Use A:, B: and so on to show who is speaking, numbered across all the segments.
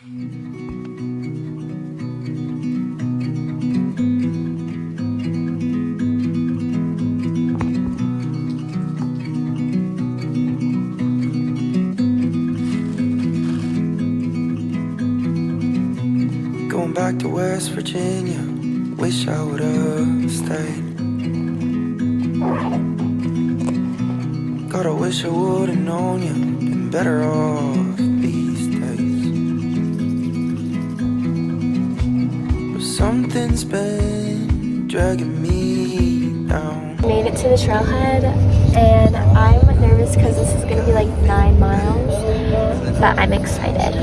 A: Going back to West Virginia, wish I would've stayed. God, I wish I would've known you, been better off these days. But something's been dragging me down.
B: Made it to the trailhead, and I'm nervous because this is gonna be like 9 miles, but I'm excited.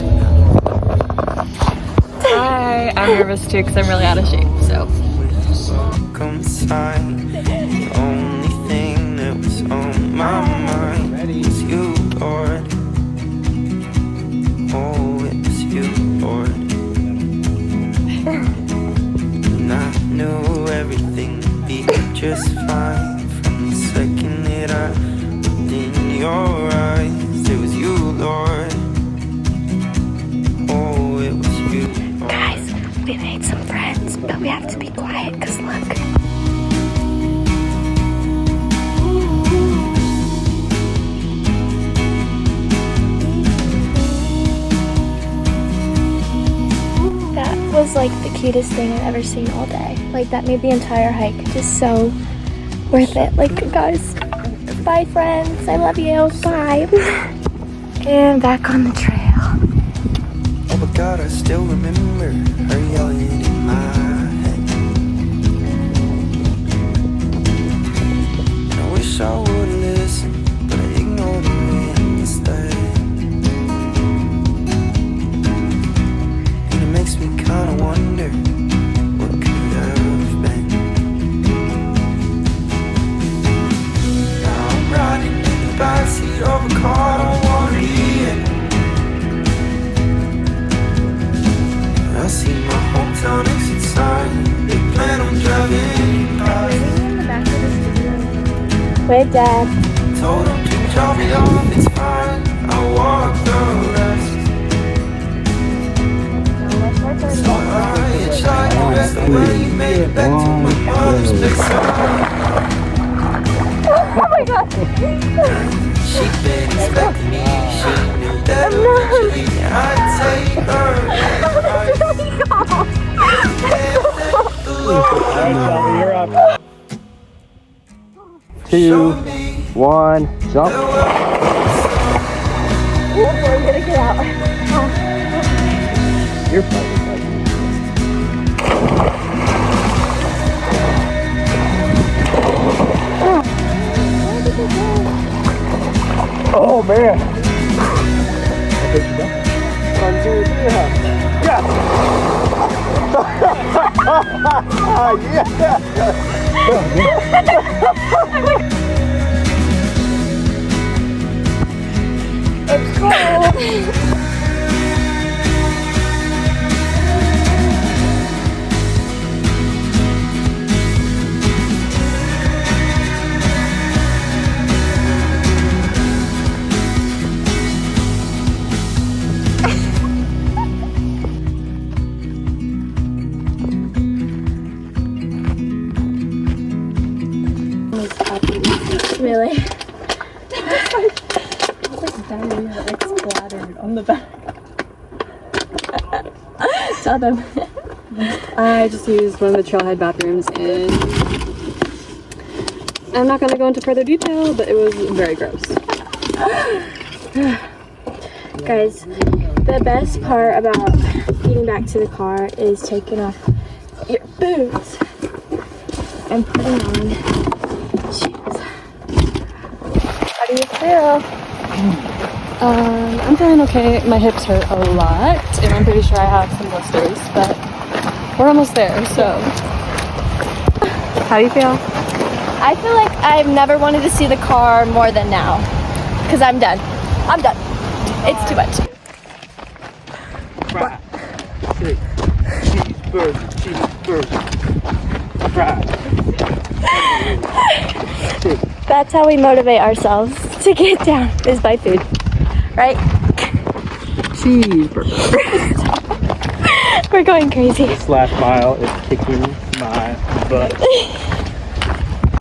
C: I'm nervous too because I'm really out of shape, so.
A: Come sign, the only thing that was on my mind was you, Lord. Oh, it was you, Lord. And I knew everything would be just fine from the second that I looked in your eyes. It was you, Lord. Oh, it was you, Lord.
B: Guys, we made some friends, but we have to be quiet because look. That was like the cutest thing I've ever seen all day. Like that made the entire hike just so worth it. Like guys, bye friends, I love you, bye. And back on the trail.
A: Oh but God, I still remember her yelling in my head. I wish I would've listened, but I ignored her instead. And it makes me kinda wonder what could have been. Now I'm riding in the backseat of a car I don't wanna be in. I see my hometown exit sign. They plan on driving past.
B: Wait, Dad.
A: Told them to drop me off, it's fine. I'll walk the rest. So I hitchhiked the rest of the way. You made it back to my mother's bedside.
B: Oh my God.
A: She'd been expecting me. She knew that eventually I'd take her.
D: You're up. 2, 1, jump.
B: We're gonna get out.
D: You're fine. Oh man. One, 2, 3, yeah.
B: It's cold. Really?
C: It's like diarrhea like splattered on the back.
B: Tell them.
C: I just used one of the trailhead bathrooms and I'm not going to go into further detail, but it was very gross.
B: Guys, the best part about getting back to the car is taking off your boots and putting on shoes. How do you feel?
C: I'm feeling okay. My hips hurt a lot, and I'm pretty sure I have some blisters, but we're almost there, so. How do you feel?
B: I feel like I've never wanted to see the car more than now. Because I'm done. I'm done. It's too much.
D: Fries. Cheeseburger. Cheeseburger. Fries.
B: That's how we motivate ourselves to get down, is by food. Right?
C: cheeseburger.
B: We're going crazy.
D: This last mile is kicking my butt.